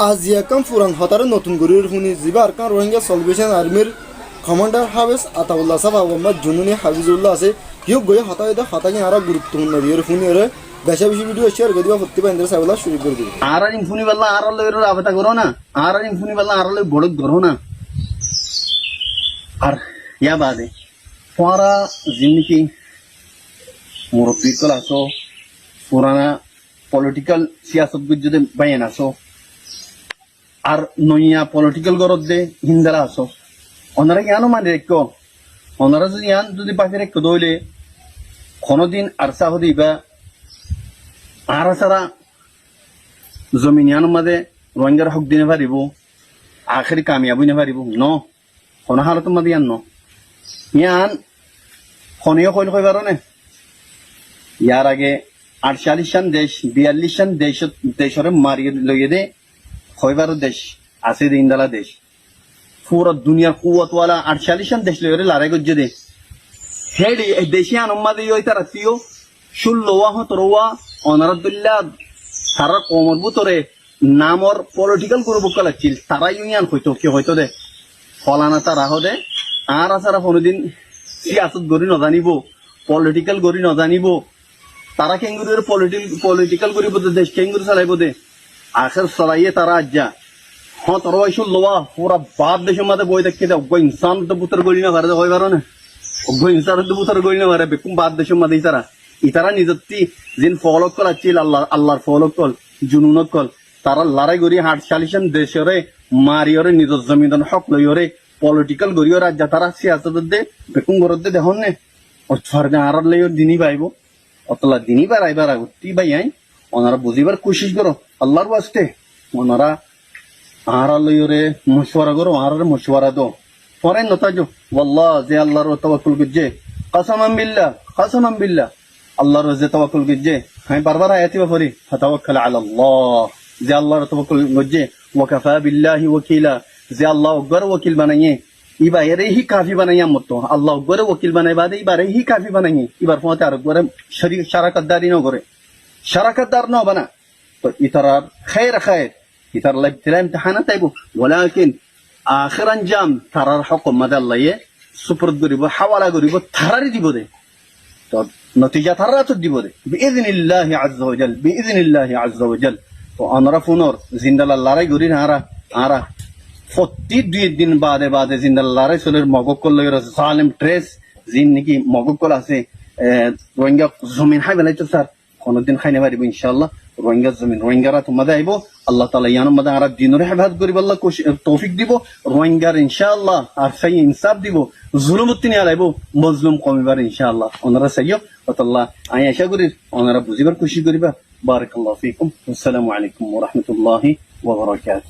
আজিয়াকাম ফুরান হতারে নতুন গরির হুনি জিবা আরকান রোহিঙ্গা সলভেশন আর্মির কমান্ডার হাফেজ আতাউল্লাহ সাহেব আহমদ জুনুনি হাফিজুল্লাহ আছে হিউক গয়ে হতাইদা হতাকে আরো গুরুত্বপূর্ণ দিয়ে হুনি এর বেশা বেশি ভিডিও শেয়ার করে দিবা প্রতিভা ইন্দ্র সাহেবলা শুরু করে দিবে আর ইন ফুনি বাল্লা আর লইর আবেতা করো না আর ইন ফুনি বাল্লা আর লই বড় করো না আর ইয়া বাদে পরা জিন্দিগি মুরব্বী কল আসো পুরানা পলিটিক্যাল সিয়াসত যদি বাইন আসো আর নইয়া পলিটিক্যাল গরদ দে হিন্দারা আসো ওনারা কেন মানে রেখো ওনারা যদি ইয়ান যদি পাখি রেখো দইলে কোনদিন আরসা হদিবা আর সারা জমিন ইয়ান মাঝে রোহিঙ্গার হক দিনে পারিব আখেরি কামিয়াবি নে পারিব ন কোন হালত মাঝে ইয়ান ন ইয়ান খনিও কইল কইবার নে ইয়ার আগে 48 দেশ 42 দেশরে মারিয়ে লইয়ে দে কইবার দেশ আছে দিনদালা দেশ পুরো দুনিয়ার কুয়াতওয়ালা 48 দেশ লইরে লড়াই করছে দে হেডি এই দেশে আনমাদে ইই তারা তিও 16 17 অনারদুল্লাহ সারা কমর ভিতরে নামর পলিটিক্যাল গ্রুপ কলাচ্ছিল তারা ইউনিয়ন হইতো কি হইতো দে ফলানা তারা হদে আর আসারা কোনদিন সিয়াসত গরি ন জানিব পলিটিক্যাল গরি ন জানিব তারা কেঙ্গুরের পলিটিক্যাল গরি বদে দেশ কেঙ্গুর চালাইব দে আখের চলাইয়ে তারা আজ্জা হ্যাঁ তোর বয়সুল লোয়া পুরা বাপ দেশের মাঝে বই দেখতে দে অজ্ঞ ইনসান তো বুতর গড়ি না পারে হয় পারো না অজ্ঞ ইনসান তো বুতর গড়ি না পারে বেকুম বাপ দেশের মাঝে ইতারা নিজত্তি যিন ফলক কল আছিল আল্লাহর ফলক কল জুনুনক কল তারা লড়াই গড়ি 48 দেশরে মারিয়রে নিজের জমিদান হক লইয়রে পলিটিক্যাল গড়িও রাজ্য তারা সিয়াসত দে বেকুম গরদ দে দেখুন নে ও সরকার আর লইয়র দিনই পাইব অতলা দিনই পারাইবার আগতি ভাই আই ওনারা বুঝিবার কোশিশ করো আল্লাহর ওয়াস্তে ওনারা আর লইয়রে মশওয়ারা করো আর মশওয়ারা দো পরে নতাজো ওয়াল্লাহ যে আল্লাহর তাওয়াক্কুল করছে কসমান বিল্লাহ আল্লাহর যে তাওয়াক্কুল করছে আমি বারবার আয়াতি পড়ি ফাতাওয়াক্কাল আলা আল্লাহ যে আল্লাহর তাওয়াক্কুল করছে ওয়াকাফা বিল্লাহি ওয়াকিলা যে আল্লাহ আকবার ওয়াকিল বানাইয়ে ইবা এরে হি কাফি বানাইয়া মতো আল্লাহ আকবার ওয়াকিল বানাই বাদে ইবারে হি কাফি বানাইয়ে ইবার ফতে আর আকবার শরীক শারাকাতদারি ন করে শারাকাতদার ন বানা তো ইতারার খায়র ইতার লাইবতিলা ইমতিহানাত আইবো ওয়ালাকিন আখির আঞ্জাম তারার হুকুম মাদে আল্লাহ সুপরত করিব হাওয়ালা করিব তারারই দিব দে তো নতিজা তারা তো দিব দে বিইذنিল্লাহি আযজা ওয়া জাল তো আমরা ফুনর জিন্দাল লড়াই করি না আরা প্রতি 2 দিন বাদে জিন্দাল লড়াই চলের মগকল লইর সালেম ট্রেস জিন নাকি মগকল আছে রোহিঙ্গা জমিন হাই বেলাইতো স্যার কোনদিন খাইনে পারিব ইনশাআল্লাহ রোহিঙ্গা জমিন রোহিঙ্গারা তোমাদের আইব আল্লাহ তাআলা ইয়ানোর মধ্যে আর দিনের হেফাজত করিব আল্লাহ তৌফিক দিব রোহিঙ্গার ইনশাআল্লাহ আর সেই ইনসাফ দিব জুলুমত নিয়ে আইব মজলুম কমিবার ইনশাআল্লাহ ওনারা চাইও আল্লাহ আমি আশা করি ওনারা বুঝিবার খুশি করিবা বারাকাল্লাহু ফিকুম আসসালামু আলাইকুম ওয়া রাহমাতুল্লাহি ওয়া বারাকাতুহু।